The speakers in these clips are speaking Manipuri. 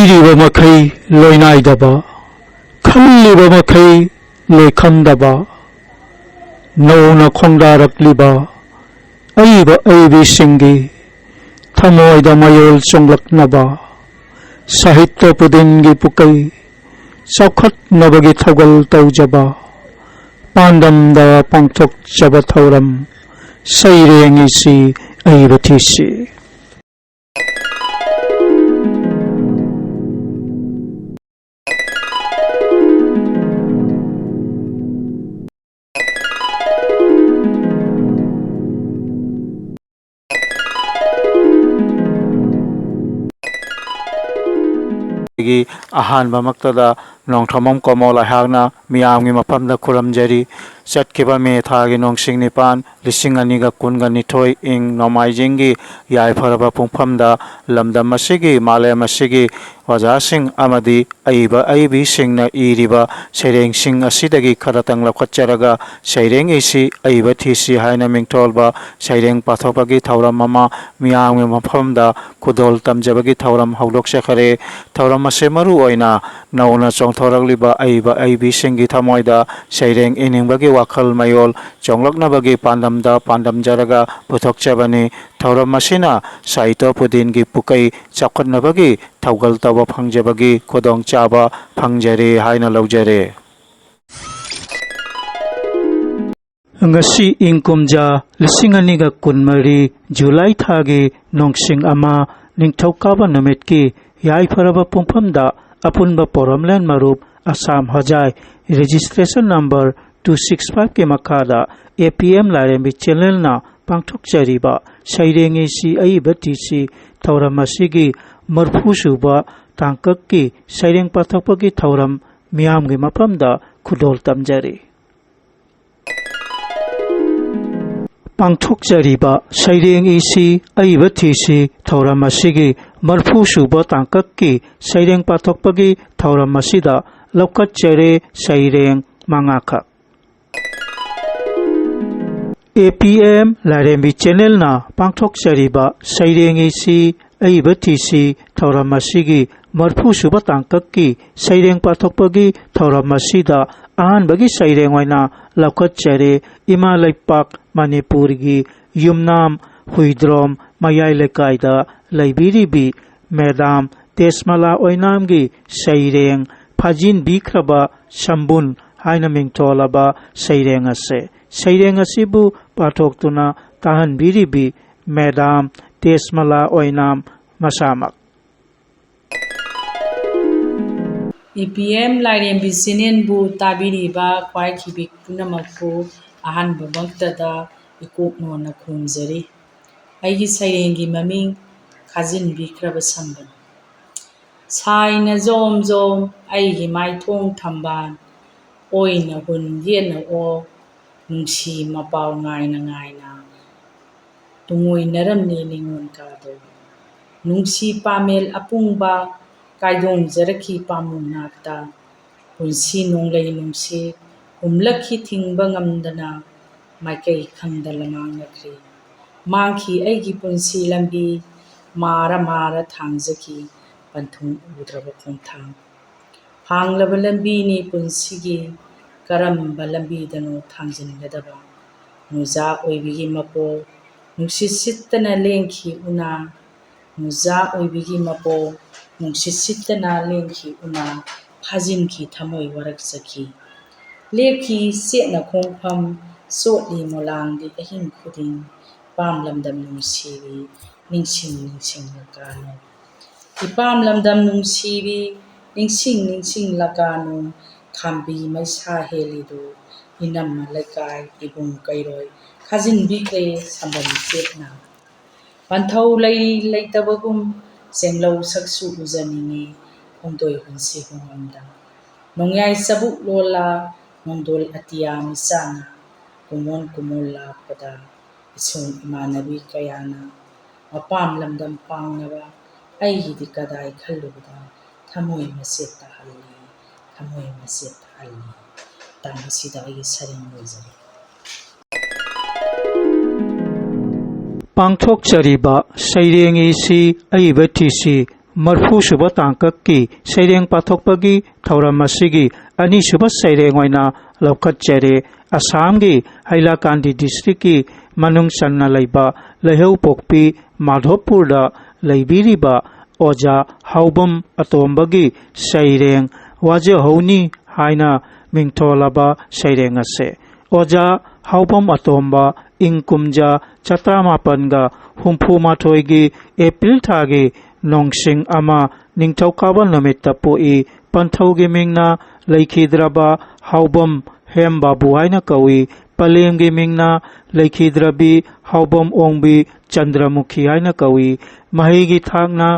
ꯏꯔꯤꯕ ꯃꯈꯩ ꯂꯣꯏꯅꯥꯏꯗꯕ ꯈꯜꯂꯤꯕ ꯃꯈꯩ ꯂꯣꯏꯈꯝꯗꯕ ꯅꯧꯅ ꯈꯣꯡꯗꯥꯔꯛꯂꯤꯕ ꯑꯏꯕ ꯑꯏꯕꯤꯁꯤꯡꯒꯤ ꯊꯃꯣꯏꯗ ꯃꯌꯣꯜ ꯆꯣꯡꯂꯛꯅꯕ ꯁꯥꯍꯤꯇ꯭ꯌ ꯄꯨꯗꯤꯟꯒꯤ ꯄꯨꯀꯩ ꯆꯥꯎꯈꯠꯅꯕꯒꯤ ꯊꯧꯒꯜ ꯇꯧꯖꯕ ꯄꯥꯟꯗꯝꯗ ꯄꯥꯡꯊꯣꯛꯆꯕ ꯊꯧꯔꯝ ꯁꯩꯔꯦꯡꯏꯁꯤ ꯑꯏꯕ ꯊꯤꯁꯤ ꯑꯍꯥꯟꯕ ꯃꯛꯇꯗ ꯅꯣꯡꯊ꯭ꯔꯃꯝ ꯀꯣꯃꯣꯜ ꯑꯩꯍꯥꯛꯅ ꯃꯤꯌꯥꯝꯒꯤ ꯃꯐꯝꯗ ꯈꯨꯔꯨꯝꯖꯔꯤ ꯆꯠꯈꯤꯕ ꯃꯦ ꯊꯥꯒꯤ ꯅꯣꯡꯁꯤꯡ 9 2022 ꯏꯪ ꯅꯣꯡꯃꯥꯏꯖꯤꯡꯒꯤ ꯌꯥꯏꯐꯔꯕ ꯄꯨꯡꯐꯝꯗ ꯂꯝꯗꯝ ꯑꯁꯤꯒꯤ ꯃꯥꯂꯦꯝ ꯑꯁꯤꯒꯤ ꯑꯣꯖꯥꯁꯤꯡ ꯑꯃꯗꯤ ꯑꯏꯕ ꯑꯏꯕꯤꯁꯤꯡꯅ ꯏꯔꯤꯕ ꯁꯩꯔꯦꯡꯁꯤꯡ ꯑꯁꯤꯗꯒꯤ ꯈꯔꯇꯪ ꯂꯧꯈꯠꯆꯔꯒ ꯁꯩꯔꯦꯡꯏꯁꯤ ꯑꯏꯕ ꯊꯤꯁꯤ ꯍꯥꯏꯅ ꯃꯤꯡꯊꯣꯜꯕ ꯁꯩꯔꯦꯡ ꯄꯥꯊꯣꯛꯄꯒꯤ ꯊꯧꯔꯝ ꯑꯃ ꯃꯤꯌꯥꯝꯒꯤ ꯃꯐꯝꯗ ꯈꯨꯗꯣꯜ ꯇꯝꯖꯕꯒꯤ ꯊꯧꯔꯝ ꯍꯧꯗꯣꯛꯆꯈꯔꯦ ꯊꯧꯔꯝ ꯑꯁꯤ ꯃꯔꯨ ꯑꯣꯏꯅ ꯅꯧꯅ ꯆꯣꯡꯊꯣꯔꯛꯂꯤꯕ ꯑꯏꯕ ꯑꯏꯕꯤꯁꯤꯡꯒꯤ ꯊꯃꯣꯏꯗ ꯁꯩꯔꯦꯡ ꯏꯅꯤꯡꯕꯒꯤ ꯋꯥꯈꯜ ꯃꯌꯣꯜ ꯆꯣꯡꯂꯛꯅꯕꯒꯤ ꯄꯥꯟꯗꯝꯗ ꯄꯥꯟꯗꯝꯖꯔꯒ ꯄꯨꯊꯣꯛꯆꯕꯅꯤ ꯊꯧꯔꯝ ꯑꯁꯤꯅ ꯁꯥꯍꯤꯇ꯭ꯌ ꯄꯨꯗꯤꯟꯒꯤ ꯄꯨꯀꯩ ꯆꯥꯎꯈꯠꯅꯕꯒꯤ ꯊꯧꯒꯜ ꯇꯧꯕ ꯐꯪꯖꯕꯒꯤ ꯈꯨꯗꯣꯡꯆꯥꯕ ꯐꯪꯖꯔꯦ ꯍꯥꯏꯅ ꯂꯧꯖꯔꯦ ꯉꯁꯤ ꯏꯪ ꯀꯨꯝꯖꯥ 2023 ꯖꯨꯂꯥꯏ ꯊꯥꯒꯤ ꯅꯣꯡꯁꯤꯡ 1 ꯅꯤꯡꯊꯧꯀꯥꯕ ꯅꯨꯃꯤꯠꯀꯤ ꯌꯥꯏꯐꯔꯕ ꯄꯨꯡꯐꯝꯗ ꯑꯄꯨꯟꯕ ꯄꯣꯔꯝꯂꯦꯟ ꯃꯔꯨꯞ ꯑꯁꯥꯝ ꯍꯣꯖꯥꯏ ꯔꯦꯖꯤꯁꯇ꯭ꯔꯦꯁꯟ ꯅꯝꯕꯔ 265 ꯀꯤ ꯃꯈꯥꯗ APM ꯂꯥꯏꯔꯦꯝꯕꯤ ꯆꯦꯅꯦꯜꯅ ꯄꯥꯡꯊꯣꯛꯆꯔꯤꯕ ꯁꯩꯔꯦꯡꯏꯁꯤ ꯑꯏꯕ ꯊꯤꯁꯤ ꯊꯧꯔꯝ ꯑꯁꯤꯒꯤ 40ꯁꯨꯕ ꯇꯥꯡꯀꯛꯀꯤ ꯁꯩꯔꯦꯡ ꯄꯥꯊꯣꯛꯄꯒꯤ ꯊꯧꯔꯝ ꯃꯤꯌꯥꯝꯒꯤ ꯃꯐꯝꯗ ꯈꯨꯗꯣꯜ ꯇꯝꯖꯔꯤ ꯄꯥꯡꯊꯣꯛꯆꯔꯤꯕ ꯁꯩꯔꯦꯡꯏꯁꯤ ꯑꯏꯕ ꯊꯤꯁꯤ ꯊꯧꯔꯝ ꯑꯁꯤꯒꯤ 40ꯁꯨꯕ ꯇꯥꯡꯀꯛꯀꯤ ꯁꯩꯔꯦꯡ ꯄꯥꯊꯣꯛꯄꯒꯤ ꯊꯧꯔꯝ ꯑꯁꯤꯗ ꯂꯧꯈꯠꯆꯔꯦ ꯁꯩꯔꯦꯡ 5ꯈꯛ APM ꯂꯥꯏꯔꯦꯝꯕꯤ ꯆꯦꯅꯦꯜꯅ ꯄꯥꯡꯊꯣꯛꯆꯔꯤꯕ ꯁꯩꯔꯦꯡꯏꯁꯤ ꯑꯏꯕ ꯊꯤꯁꯤ ꯊꯧꯔꯝ ꯑꯁꯤꯒꯤ 40ꯁꯨꯕ ꯇꯥꯡꯀꯛꯀꯤ ꯁꯩꯔꯦꯡ ꯄꯥꯊꯣꯛꯄꯒꯤ ꯊꯧꯔꯝ ꯑꯁꯤꯗ ꯑꯍꯥꯟꯕꯒꯤ ꯁꯩꯔꯦꯡ ꯑꯣꯏꯅ ꯂꯧꯈꯠꯆꯔꯦ ꯏꯃꯥ ꯂꯩꯄꯥꯛ ꯃꯅꯤꯄꯨꯔꯒꯤ ꯌꯨꯝꯅꯥꯝ ꯍꯨꯏꯗ꯭ꯔꯣꯝ ꯃꯌꯥꯏ ꯂꯩꯀꯥꯏꯗ ꯂꯩꯕꯤꯔꯤꯕꯤ ꯃꯦꯗꯥꯝ ꯇꯦꯖꯃꯂꯥ ꯑꯣꯏꯅꯥꯝꯒꯤ ꯁꯩꯔꯦꯡ ꯐꯥꯖꯤꯟꯕꯤꯈ꯭ꯔꯕ ꯁꯝꯕꯨꯟ ꯍꯥꯏꯅ ꯃꯤꯡꯊꯣꯜꯂꯕ ꯁꯩꯔꯦꯡ ꯑꯁꯤ ꯁꯩꯔꯦꯡ ꯑꯁꯤꯕꯨ ꯄꯥꯊꯣꯛꯇꯨꯅ ꯇꯥꯍꯟꯕꯤꯔꯤꯕꯤ ꯃꯦꯗꯥꯝ ꯇꯦꯖꯃꯂꯥ ꯑꯣꯏꯅꯥꯝ ꯃꯁꯥꯃꯛ APM ꯂꯥꯏꯔꯦꯝꯕꯤ ꯆꯦꯅꯦꯜꯕꯨ ꯇꯥꯕꯤꯔꯤꯕ ꯈ꯭ꯋꯥꯏꯈꯤꯕꯤ ꯄꯨꯝꯅꯃꯛꯄꯨ ꯑꯍꯥꯟꯕꯃꯛꯇꯗ ꯏꯀꯣꯛꯅꯣꯟꯅ ꯈꯨꯔꯨꯝꯖꯔꯤ ꯑꯩꯒꯤ ꯁꯩꯔꯦꯡꯒꯤ ꯃꯃꯤꯡ ꯈꯥꯖꯤꯟꯕꯤꯈ꯭ꯔꯕ ꯁꯝꯕꯟ ꯁꯥꯏꯅ ꯖꯣꯝ ꯖꯣꯝ ꯑꯩꯒꯤ ꯃꯥꯏꯊꯣꯡ ꯊꯝꯕꯥꯜ ꯑꯣꯏꯅ ꯍꯨꯟ ꯌꯦꯠꯅ ꯑꯣ ꯅꯨꯡꯁꯤ ꯃꯄꯥꯎ ꯉꯥꯏꯅ ꯉꯥꯏꯅ ꯇꯨꯡꯑꯣꯏꯅꯔꯝꯂꯦ ꯅꯤꯉꯣꯜ ꯀꯥꯗꯣ ꯅꯨꯡꯁꯤ ꯄꯥꯃꯦꯜ ꯑꯄꯨꯡꯕ ꯀꯥꯏꯗꯣꯡꯖꯔꯛꯈꯤ ꯄꯥꯝꯃꯨꯅꯥꯛꯇ ꯄꯨꯟꯁꯤ ꯅꯣꯡꯂꯩ ꯅꯨꯡꯁꯤꯠ ꯍꯨꯝꯂꯛꯈꯤ ꯊꯤꯡꯕ ꯉꯝꯗꯅ ꯃꯥꯏꯀꯩ ꯈꯪꯗꯅ ꯃꯥꯡꯂꯛꯈ꯭ꯔꯦ ꯃꯥꯡꯈꯤ ꯑꯩꯒꯤ ꯄꯨꯟꯁꯤ ꯂꯝꯕꯤ ꯃꯥꯔ ꯃꯥꯔ ꯊꯥꯡꯖꯈꯤ ꯄꯟꯊꯨꯡ ꯎꯗ꯭ꯔꯕ ꯈꯣꯡꯊꯥꯡ ꯍꯥꯡꯂꯕ ꯂꯝꯕꯤꯅꯤ ꯄꯨꯟꯁꯤꯒꯤ ꯀꯔꯝꯕ ꯂꯝꯕꯤꯗꯅꯣ ꯊꯥꯡꯖꯤꯟꯒꯗꯕ ꯅꯨꯖꯥ ꯑꯣꯏꯕꯤꯒꯤ ꯃꯄꯣꯛ ꯅꯨꯡꯁꯤꯠ ꯁꯤꯠꯇꯅ ꯂꯦꯡꯈꯤ ꯎꯅꯥ ꯅꯨꯖꯥ ꯑꯣꯏꯕꯤꯒꯤ ꯃꯄꯣꯛ ꯅꯨꯡꯁꯤꯠ ꯁꯤꯠꯇꯅ ꯂꯦꯡꯈꯤ ꯎꯅꯥ ꯐꯥꯖꯤꯟꯈꯤ ꯊꯃꯣꯏ ꯋꯥꯔꯛꯆꯈꯤ ꯂꯦꯞꯈꯤ ꯆꯦꯠꯅ ꯈꯣꯡꯐꯝ ꯆꯣꯠꯂꯤ ꯃꯣꯂꯥꯡꯗꯤ ꯑꯍꯤꯡ ꯈꯨꯗꯤꯡ ꯏꯄꯥꯝ ꯂꯝꯗꯝ ꯅꯨꯡꯁꯤꯕꯤ ꯅꯤꯡꯁꯤꯡ ꯅꯤꯡꯁꯤꯡꯂꯀꯥꯅꯨ ꯏꯄꯥꯝ ꯂꯝꯗꯝ ꯅꯨꯡꯁꯤꯕꯤ ꯅꯤꯡꯁꯤꯡ ꯅꯤꯡꯁꯤꯡꯂꯀꯥꯅꯨ ꯈꯥꯝꯕꯤ ꯃꯩꯁꯥ ꯍꯦꯜꯂꯤꯗꯨ ꯏꯅꯝꯃ ꯂꯩꯀꯥꯏ ꯏꯕꯨꯡ ꯀꯩꯔꯣꯏ ꯈꯥꯖꯤꯟꯕꯤꯈ꯭ꯔꯦ ꯁꯝꯕꯟ ꯆꯦꯠꯅ ꯄꯟꯊꯧ ꯂꯩ ꯂꯩꯇꯕꯒꯨꯝ ꯆꯦꯡꯂꯧ ꯁꯛꯁꯨ ꯎꯖꯅꯤꯡꯉꯤ ꯈꯣꯡꯗꯣꯏ ꯍꯨꯟꯁꯤ ꯍꯨꯡꯉꯝꯗ ꯅꯣꯡꯌꯥꯏ ꯆꯕꯨꯛ ꯂꯣꯜꯂꯥ ꯅꯣꯡꯗꯣꯜ ꯑꯇꯤꯌꯥ ꯃꯤꯆꯥꯅ ꯀꯨꯃꯣꯟ ꯀꯨꯃꯣꯟ ꯂꯥꯛꯄꯗ ꯏꯁꯨꯡ ꯏꯃꯥꯟꯅꯕꯤ ꯀꯌꯥꯅ ꯃꯄꯥꯝ ꯂꯝꯗꯝ ꯄꯥꯡꯅꯕ ꯑꯩꯒꯤꯗꯤ ꯀꯗꯥꯏ ꯈꯜꯂꯨꯕꯗ ꯊꯃꯣꯏ ꯃꯆꯦꯠ ꯇꯥꯍꯜꯂꯤ ꯊꯃꯣꯏ ꯃꯆꯦꯠ ꯇꯥꯍꯜꯂꯤ ꯇꯥꯡ ꯑꯁꯤꯗ ꯑꯩꯒꯤ ꯁꯩꯔꯦꯡ ꯂꯣꯏꯖꯔꯤ ꯄꯥꯡꯊꯣꯛꯆꯔꯤꯕ ꯁꯩꯔꯦꯡꯏꯁꯤ ꯑꯏꯕ ꯊꯤꯁꯤ मरफूसुबा तांकक्की सैरेंग पाथोकपगी थौरम असिगी अनीसुबा सैरेंग ओइना लौखतचरे असमगी हैलाकांदी डिस्ट्रिक्ट की मनुंग सन्ना लैबा लैहौ पोकपी माधोपुरदा लैबिरिबा ओजा हाउबम अतोम्बगी सैरेंग वाजहौनी हाइना मिंथोलबा सैरेंग असे ओजा हाउबम अतोम्बा इंग कुमजा चत्रामापनगा हुम्फुमाथोइगी एप्रिल थागी नोंगसिंग अमा निंगथौकाबा नमित्ता पोई पंथौगी मिंगना लैखिद्रबा हाउबम हेम बाबू हाइना कौई पलेमगी मिंगना लैखिद्रबी हाउबम ओंबी चंद्रमुखी हाइना कौई महेगी थाकना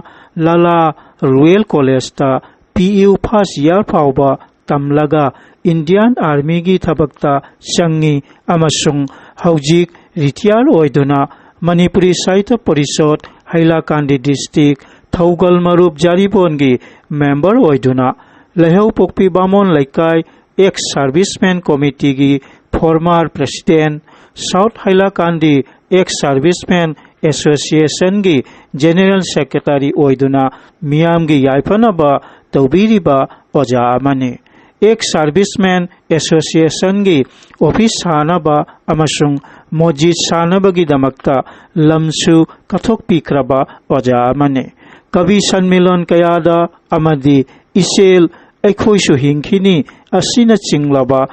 लला रॉयल कॉलेजता पीयू फर्स्ट ईयर फाउबा तमलगा इंडियन आर्मी की थबकता चंगी अमसुंग हौजिक रिटायर ओइदुना मणिपुरी साहित्य परिषद हैलाकांदी डिस्ट्रिक्ट थौगल मरुप जारिबोनगी मेंबर ओइदुना Laihou Pokpi Bamon Leikai ex serviceman committee की former president south Hailakandi ex serviceman association की जनरल सेक्रेटरी ओइदुना मियाम की याइफनबा तौबीरिबा ओजा अमने एक सर्विसमैन एसोसिएशन की ऑफिस सानबा अमसुंग मस्जिद सानबगीदमक्ता लमसु कथोकपीख्रबा ओजा अमने कवि सम्मेलन कयादा अमदी इसेल ऐखोइसु हिंखिनी असिना चिंगलबा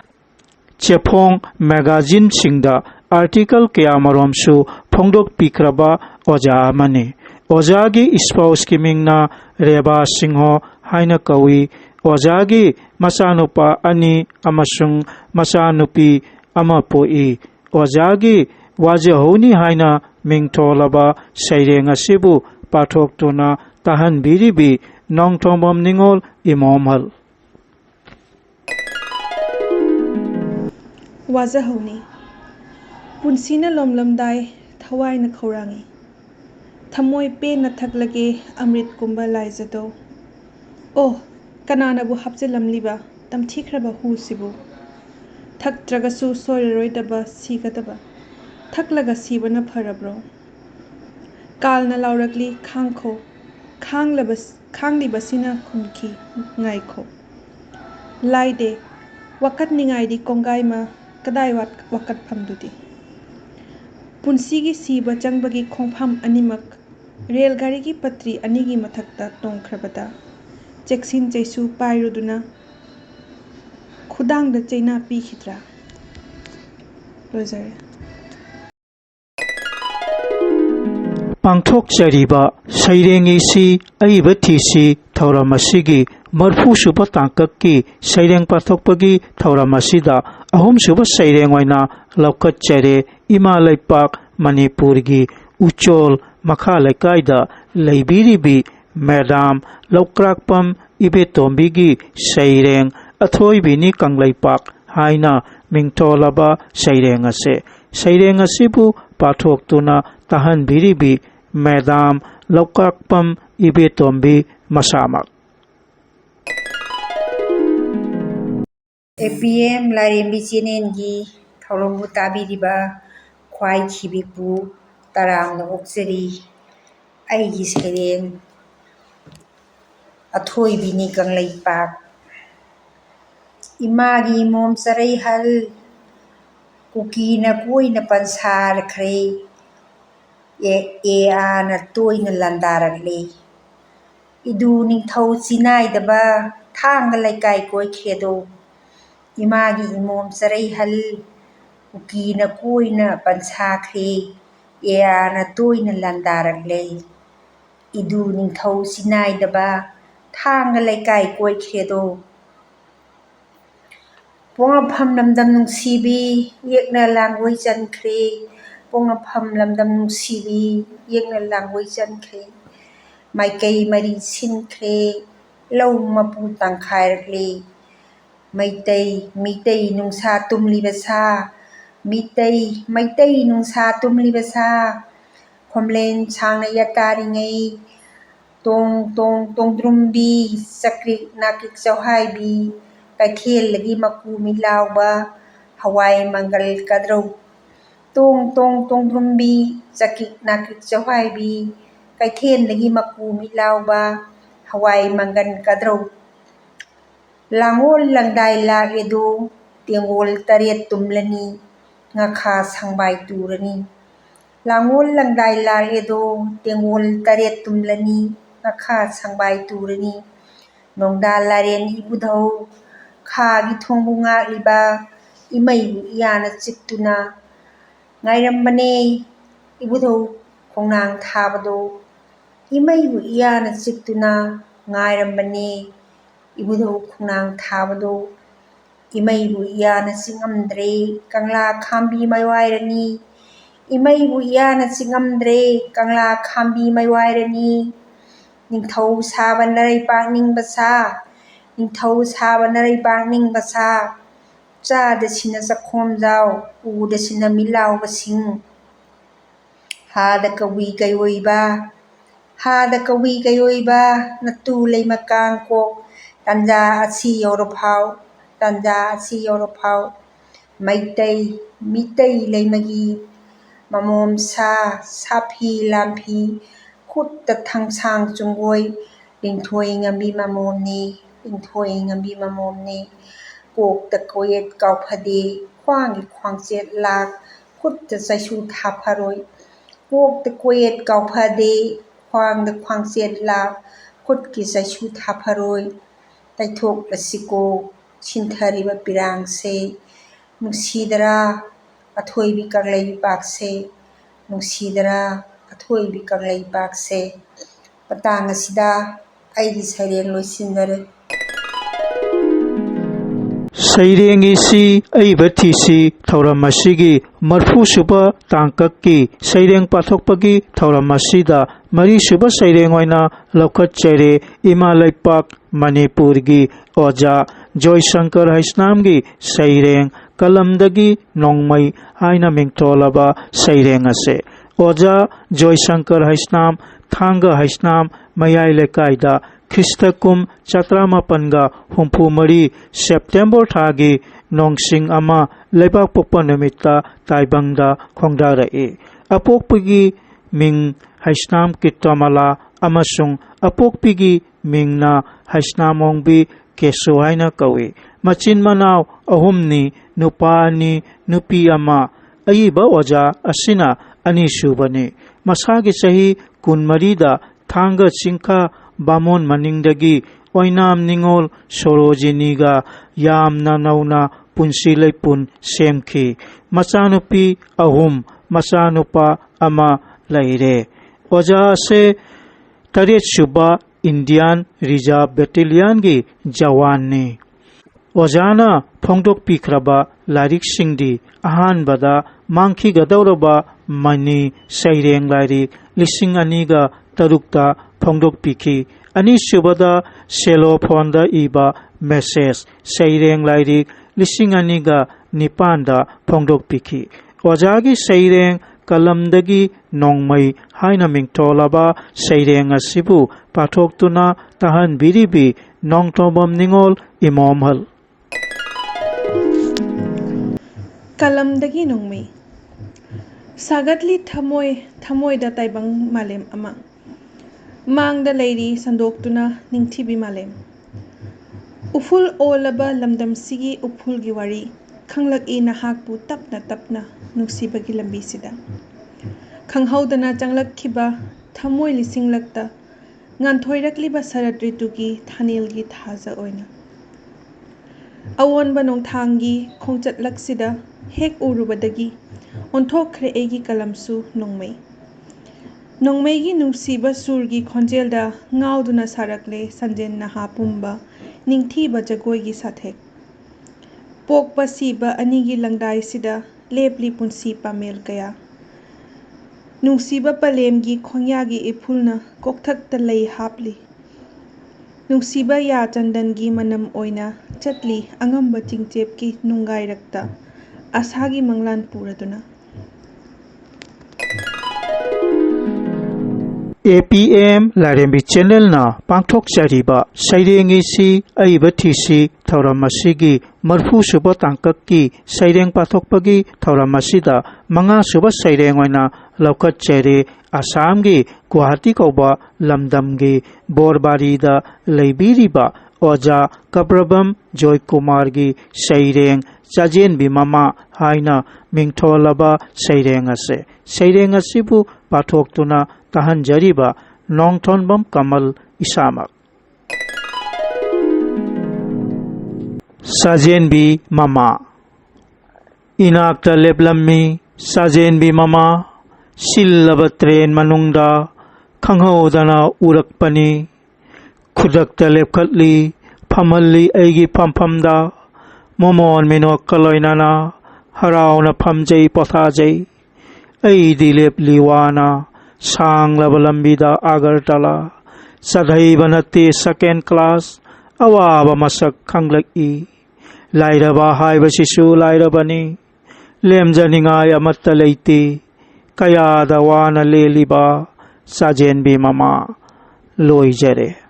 चेफोंग मैगजीन सिंगदा आर्टिकल कयामरोमसु फोंदोकपीख्रबा ओजा अमने ओजागी स्पाउस की मिंगना रेबा सिंहो हाइना कौई ओजागी मचानुपा अनि अमसुंग मचानुपी अमा पोई ओजागी वाजहौनी हाइना मिंगथोलबा सैरेंग असिबु पाथोक्तुना ताहनबिरिबि नोंथोंबम निंगोल इमोमहल वाजहौनी पुंसीना लोमलमदाय थवाइना खौरांगी थमोय पेना थकलगे अमृत कुंबा लाइजदो ओ कनानाबु हापचिलमलिबा तमथिख्रबा हुसिबु थक्त्रगसु सोयरोइदबा सिगदबा थकलगा सिबना फरब्रो कालना लाउरकली खांखो खांगलिबसिना खुमखी ngaiko लाइदे वकत निंगाइदी कोंगाइमा कदाय वकत फमदुदी पुंसीगी सीबा चंगबगी खोंफाम अनिमक रेलगाड़ी की पत्री अनिगी मथक्ता तोंख्रबदा चेक्सिन चैसु पाइरुदुना खुदांगदा चैना पीखिद्रा लोजरे पांथोकचरिबा सैरेंगिसी अइबथिसी थौरमसिगी मरफूसुबा तांकक्की सैरेंग पाथोकपगी थौरमसिदा अहुमसुबा सैरेंग ओइना लौकतचरे इमा लैपाक मणिपुरगी उचोल मखा लैकाइदा लैबिरिबी मैडम लौक्राकपम इबेतोंबिगी सैरेंग अथोइबिनी कंगलैपाक हाइना मिंथोलबा सैरेंग असे सैरेंग असिबु पाथोक्तुना ताहनबिरिबी मैडम लौक्राकपम इबेतोंबी मसामक APM लाइरेंबी चेनेलगी थौरंबु ताबिरिबा ख्वाई खिबिकु तरांगना ओक्चरी आइगी सैरेंग अथोइबिनी कंगलैपाक इमागी मोम चरैहल कुकीना कोइना पंसारख्रे आना तोइना लंदारगले इदु निंथौ चिनाइदबा थांगा लैकाई कोइख्रेदो इमागी इमोम चरैहल कुकीना कोइना पंसाख्रे आना तोइना लंदारगले इदु निंथौ चिनाइदबा थांगा लैकाई कोइख्रेदो पोंगफम लमदम नुंसीबी येकना लांगोई चनख्रे पोंगफम लमदम नुंसीबी येकना लांगोई चनख्रे माइकई मरी सिनख्रे लौ मपु तंखायरख्ले मैतै नुंसा तुमलिबसा मैतै नुंसा तुमलिबसा खोमलेन सांगना यतारिङै तों तोंद्रुम्बी चक्रिक नाकिक चौहाइबी कैखेलगी मकु मिलाउबा हवाई मंगल कद्रौ तोंद्रुम्बी चक्रिक नाकिक चौहाइबी कैखेलगी मकु मिलाउबा ꯊꯋꯥꯏ ꯃꯪꯒꯟꯀꯗ꯭ꯔꯧ ꯂꯥꯡꯑꯣꯜ ꯂꯪꯗꯥꯏ ꯂꯥꯛꯂꯦꯗꯣ ꯇꯦꯡꯒꯣꯜ ꯇꯔꯦꯠ ꯇꯨꯝꯂꯅꯤ ꯉꯥꯈꯥ ꯁꯪꯕꯥꯏ ꯇꯨꯔꯅꯤ ꯂꯥꯡꯑꯣꯜ ꯂꯪꯗꯥꯏ ꯂꯥꯛꯂꯦꯗꯣ ꯇꯦꯡꯒꯣꯜ ꯇꯔꯦꯠ ꯇꯨꯝꯂꯅꯤ ꯉꯥꯈꯥ ꯁꯪꯕꯥꯏ ꯇꯨꯔꯅꯤ ꯅꯣꯡꯗꯥ ꯂꯥꯔꯦꯟ ꯏꯕꯨꯙꯧ ꯈꯥꯒꯤ ꯊꯣꯡꯕꯨ ꯉꯥꯛꯂꯤꯕ ꯏꯃꯩꯕꯨ ꯏꯌꯥꯅ ꯆꯤꯛꯇꯨꯅ ꯉꯥꯏꯔꯝꯕꯅꯦ ꯏꯕꯨꯙꯧ ꯈꯣꯡꯅꯥꯡ ꯊꯥꯕꯗꯣ ꯏꯃꯩꯕꯨ ꯏꯌꯥꯅ ꯆꯤꯛꯇꯨꯅ ꯉꯥꯏꯔꯝꯕꯅꯦ ꯏꯕꯨꯙꯧ ꯈꯣꯡꯅꯥꯡ ꯊꯥꯕꯗꯣ ꯏꯃꯩꯕꯨ ꯏꯌꯥꯅ ꯆꯤꯛꯉꯝꯗ꯭ꯔꯦ ꯀꯪꯂꯥ ꯈꯥꯝꯕꯤ ꯃꯩꯋꯥꯏꯔꯅꯤ ꯏꯃꯩꯕꯨ ꯏꯌꯥꯅ ꯆꯤꯛꯉꯝꯗ꯭ꯔꯦ ꯀꯪꯂꯥ ꯈꯥꯝꯕꯤ ꯃꯩꯋꯥꯏꯔꯅꯤ ꯅꯤꯡꯊꯧ ꯁꯥꯕ ꯅꯔꯩꯄꯥꯛ ꯅꯤꯡꯕ ꯁꯥ ꯅꯤꯡꯊꯧ ꯁꯥꯕ ꯅꯔꯩꯄꯥꯛ ꯅꯤꯡꯕ ꯁꯥ ꯆꯥꯗ ꯁꯤꯅ ꯆꯈꯣꯝꯖꯥꯎ ꯎꯗ ꯁꯤꯅ ꯃꯤꯠꯂꯥꯎꯕꯁꯤꯡ ꯍꯥꯗ ꯀꯧꯕꯤ ꯀꯩꯑꯣꯏꯕ ꯍꯥꯗ ꯀꯧꯕꯤ ꯀꯩꯑꯣꯏꯕ ꯅꯇꯨ ꯂꯩꯃ ꯀꯥꯡꯀꯣꯛ ꯇꯥꯟꯖꯥ ꯑꯁꯤ ꯌꯧꯔꯐꯥꯎ ꯇꯥꯟꯖꯥ ꯑꯁꯤ ꯌꯧꯔꯐꯥꯎ ꯃꯩꯇꯩ ꯃꯤꯇꯩ ꯂꯩꯃꯒꯤ ꯃꯃꯣꯝ ꯁꯥ ꯁꯥꯐꯤ ꯂꯥꯝꯐꯤ ꯈꯨꯠꯇ ꯊꯥꯡꯁꯥꯡ ꯆꯨꯡꯒꯣꯏ ꯂꯤꯡꯊꯣꯏ ꯉꯝꯕꯤ ꯃꯃꯣꯝꯅꯤ ꯂꯤꯡꯊꯣꯏ ꯉꯝꯕꯤ ꯃꯃꯣꯝꯅꯤ ꯀꯣꯛꯇ ꯀꯣꯌꯦꯠ ꯀꯥꯎꯐꯗꯦ ꯈ꯭ꯋꯥꯡꯒꯤ ꯈ꯭ꯋꯥꯡꯆꯦꯠ ꯂꯥꯛ ꯈꯨꯠꯇ ꯆꯩꯁꯨ ꯊꯥꯐꯔꯣꯏ ꯀꯣꯛꯇ ꯀꯣꯌꯦꯠ ꯀꯥꯎꯐꯗꯦ ꯈ꯭ꯋꯥꯡꯗ ꯈ꯭ꯋꯥꯡꯆꯦꯠ ꯂꯥꯛ ꯈꯨꯠꯀꯤ ꯆꯩꯁꯨ ꯊꯥꯐꯔꯣꯏ ꯇꯩꯊꯣꯛꯂꯁꯤꯀꯣ ꯁꯤꯟꯊꯔꯤꯕ ꯄꯤꯔꯥꯡꯁꯦ ꯅꯨꯡꯁꯤꯗꯔꯥ ꯑꯊꯣꯏꯕꯤ ꯀꯪꯂꯩꯄꯥꯛꯁꯦ ꯅꯨꯡꯁꯤꯗꯔꯥ ꯑꯊꯣꯏꯕꯤ ꯀꯪꯂꯩꯄꯥꯛꯁꯦ ꯃꯇꯥꯡ ꯑꯁꯤꯗ ꯑꯩꯒꯤ ꯁꯩꯔꯦꯡ ꯂꯣꯏꯁꯤꯟꯖꯔꯦ ꯁꯩꯔꯦꯡꯒꯤ ꯁꯤ ꯑꯏꯕ ꯊꯤꯁꯤ ꯊꯧꯔꯝ ꯑꯁꯤꯒꯤ ꯃꯔꯐꯨꯁꯨꯕ ꯇꯥꯡꯀꯛꯀꯤ ꯁꯩꯔꯦꯡ ꯄꯥꯊꯣꯛꯄꯒꯤ ꯊꯧꯔꯝ ꯑꯁꯤꯗ ꯃꯔꯤꯁꯨꯕ ꯁꯩꯔꯦꯡ ꯑꯣꯏꯅ ꯂꯧꯈꯠꯆꯔꯦ ꯏꯃꯥ ꯂꯩꯄꯥꯛ ꯃꯅꯤꯄꯨꯔꯒꯤ ꯑꯣꯖꯥ ꯖꯣꯏꯁꯪꯀꯔ ꯍꯩꯁꯅꯥꯝꯒꯤ ꯁꯩꯔꯦꯡ ꯀꯂꯝꯗꯒꯤ ꯅꯣꯡꯃꯩ ꯍꯥꯏꯅ ꯃꯤꯡꯊꯣꯜꯂꯕ ꯁꯩꯔꯦꯡ ꯑꯁꯦ ꯑꯣꯖꯥ ꯖꯣꯏꯁꯪꯀꯔ ꯍꯩꯁꯅꯥꯝ ꯊꯥꯡꯒ ꯍꯩꯁꯅꯥꯝ ꯃꯌꯥꯏ ꯂꯩꯀꯥꯏꯗ ꯈ꯭ꯔꯤꯁꯇ ꯀꯨꯝ 1764 ꯁꯦꯞꯇꯦꯝꯕꯔ ꯊꯥꯒꯤ ꯅꯣꯡꯁꯤꯡ ꯑꯃ ꯂꯩꯕꯥꯛꯄꯣꯛꯄ ꯅꯨꯃꯤꯠꯇ ꯇꯥꯏꯕꯪꯗ ꯈꯣꯡꯗꯥꯔꯛꯏ ꯑꯄꯣꯛꯄꯒꯤ ꯃꯤꯡ ꯍꯩꯁꯅꯥꯝ ꯀꯤꯠꯇꯃꯂꯥ ꯑꯃꯁꯨꯡ ꯑꯄꯣꯛꯄꯤꯒꯤ ꯃꯤꯡꯅ ꯍꯩꯁꯅꯥꯃꯣꯡꯕꯤ ꯀꯦꯁꯨ ꯍꯥꯏꯅ ꯀꯧꯏ ꯃꯆꯤꯟ ꯃꯅꯥꯎ ꯑꯍꯨꯝꯅꯤ ꯅꯨꯄꯥ 2 ꯅꯨꯄꯤ 1 ꯑꯏꯕ ꯑꯣꯖꯥ ꯑꯁꯤꯅ ꯑꯅꯤꯁꯨꯕꯅꯤ ꯃꯁꯥꯒꯤ ꯆꯍꯤ 24ꯗ ꯊꯥꯡꯒ ꯆꯤꯡꯈꯥ ꯕꯥꯃꯣꯟ ꯃꯅꯤꯡꯗꯒꯤ ꯑꯣꯏꯅꯥꯝ ꯅꯤꯡꯉꯣꯜ ꯁꯣꯔꯣꯖꯤꯅꯤꯒ ꯌꯥꯝꯅ ꯅꯧꯅ ꯄꯨꯟꯁꯤ ꯂꯩꯄꯨꯟ ꯁꯦꯝꯈꯤ ꯃꯆꯥꯅꯨꯄꯤ 3 ꯃꯆꯥꯅꯨꯄꯥ 1 ꯂꯩꯔꯦ ꯑꯣꯖꯥ ꯑꯁꯦ 8ꯁꯨꯕ ꯏꯟꯗꯤꯌꯥꯟ ꯔꯤꯖꯥꯔꯚ ꯕꯦꯇꯦꯂꯤꯌꯟꯒꯤ ꯖꯋꯥꯟꯅꯤ ꯑꯣꯖꯥꯅ ꯐꯣꯡꯗꯣꯛꯄꯤꯈ꯭ꯔꯕ ꯂꯥꯏꯔꯤꯛꯁꯤꯡꯗꯤ ꯑꯍꯥꯟꯕꯗ ꯃꯥꯡꯈꯤꯒꯗꯧꯔꯕ ꯃꯅꯤ ꯁꯩꯔꯦꯡ ꯂꯥꯏꯔꯤꯛ 2006ꯗ ꯐꯣꯡꯗꯣꯛꯄꯤꯈꯤ ꯑꯅꯤꯁꯨꯕꯗ ꯁꯦꯂꯣꯐꯣꯟꯗ ꯏꯕ ꯃꯦꯁꯦꯖ ꯁꯩꯔꯦꯡ ꯂꯥꯏꯔꯤꯛ 2009ꯗ ꯐꯣꯡꯗꯣꯛꯄꯤꯈꯤ ꯑꯣꯖꯥꯒꯤ ꯁꯩꯔꯦꯡ ꯀꯂꯝꯗꯒꯤ ꯅꯣꯡꯃꯩ ꯍꯥꯏꯅ ꯃꯤꯡꯊꯣꯜꯂꯕ ꯁꯩꯔꯦꯡ ꯑꯁꯤꯕꯨ ꯄꯥꯊꯣꯛꯇꯨꯅ ꯇꯥꯍꯟꯕꯤꯔꯤꯕꯤ ꯅꯣꯡꯊꯣꯝꯕꯝ ꯅꯤꯡꯉꯣꯜ ꯏꯃꯣꯝꯍꯜ ꯀꯂꯝꯗꯒꯤ ꯅꯣꯡꯃꯩ ꯁꯥꯒꯠꯂꯤ ꯊꯃꯣꯏ ꯊꯃꯣꯏꯗ ꯇꯥꯏꯕꯪ ꯃꯥꯂꯦꯝ ꯑꯃ ꯃꯥꯡꯗ ꯂꯩꯔꯤ ꯁꯟꯗꯣꯛꯇꯨꯅ ꯅꯤꯡꯊꯤꯕꯤ ꯃꯥꯂꯦꯝ ꯎꯐꯨꯜ ꯑꯣꯜꯂꯕ ꯂꯝꯗꯝꯁꯤꯒꯤ ꯎꯐꯨꯜꯒꯤ ꯋꯥꯔꯤ ꯈꯪꯂꯛꯏ ꯅꯍꯥꯛꯄꯨ ꯇꯞꯅ ꯇꯞꯅ ꯅꯨꯡꯁꯤꯕꯒꯤ ꯂꯝꯕꯤꯁꯤꯗ ꯈꯪꯍꯧꯗꯅ ꯆꯪꯂꯛꯈꯤꯕ ꯊꯃꯣꯏ ꯂꯤꯁꯤꯡꯂꯛꯇ ꯉꯥꯟꯊꯣꯏꯔꯛꯂꯤꯕ ꯁꯔꯠ ꯔꯤꯇꯨꯒꯤ ꯊꯥꯅꯤꯜꯒꯤ ꯊꯥꯖ ꯑꯣꯏꯅ ꯑꯑꯣꯟꯕ ꯅꯣꯡꯊꯥꯡꯒꯤ ꯈꯣꯡꯆꯠꯂꯛꯁꯤꯗ ꯍꯦꯛ ꯎꯔꯨꯕꯗꯒꯤ ꯑꯣꯟꯊꯣꯛꯈ꯭ꯔꯦ ꯑꯩꯒꯤ ꯀꯂꯝꯁꯨ ꯅꯣꯡꯃꯩ ꯅꯣꯡꯃꯩꯒꯤ ꯅꯨꯡꯁꯤꯕ ꯁꯨꯔꯒꯤ ꯈꯣꯟꯖꯦꯜꯗ ꯉꯥꯎꯗꯨꯅ ꯁꯥꯔꯛꯂꯦ ꯁꯟꯖꯦꯟ ꯅꯍꯥ ꯄꯨꯝꯕ ꯅꯤꯡꯊꯤꯕ ꯖꯒꯣꯏꯒꯤ ꯁꯥꯊꯦꯛ ꯄꯣꯛꯄ ꯁꯤꯕ ꯑꯅꯤꯒꯤ ꯂꯪꯗꯥꯏꯁꯤꯗ ꯂꯦꯞꯂꯤ ꯄꯨꯟꯁꯤ ꯄꯥꯃꯦꯜ ꯀꯌꯥ ꯅꯨꯡꯁꯤꯕ ꯄꯂꯦꯝꯒꯤ ꯈꯣꯡꯌꯥꯒꯤ ꯏꯐꯨꯜꯅ ꯀꯣꯛꯊꯛꯇ ꯂꯩ ꯍꯥꯞꯂꯤ ꯅꯨꯡꯁꯤꯕ ꯌꯥ ꯆꯟꯗꯟꯒꯤ ꯃꯅꯝ ꯑꯣꯏꯅ ꯆꯠꯂꯤ ꯑꯉꯝꯕ ꯆꯤꯡꯆꯦꯞꯀꯤ ꯅꯨꯡꯒꯥꯏꯔꯛꯇ ꯑꯁꯥꯒꯤ ꯃꯪꯂꯥꯟ ꯄꯨꯔꯗꯨꯅ APM Larembi Channel na Pangthok Chariba Saireng isi aiba thisi thauramasi marfu suba tangkaki saireng pathokpagi thauramasi manga suba saireng oina laukat chere Assam gi Guwahati kauba lamdam gi Borbari da leibiriba Oja Kaprabam Joy Kumar gi saireng Chajen bi mama haina mingtholaba saireng asibu pathoktuna tahanjariba Nongthonbam Kamal Isamak Sajen bi mama Inakta leplammi Sajen bi mama Sillaba train manungda Khanghaudana urakpani Khudakta lepkhatli Phamalli aigi phamda Momon minok kaloinana Harauna phamjai pothajai Aidi lep liwana Sang labalambida Agartala Sadhai banati second class Awaba masak khanglaki Lairaba haiba sisu lairabani Lemjaningai amatta leiti Kaya dawana leliba Sajen bi mama Loijare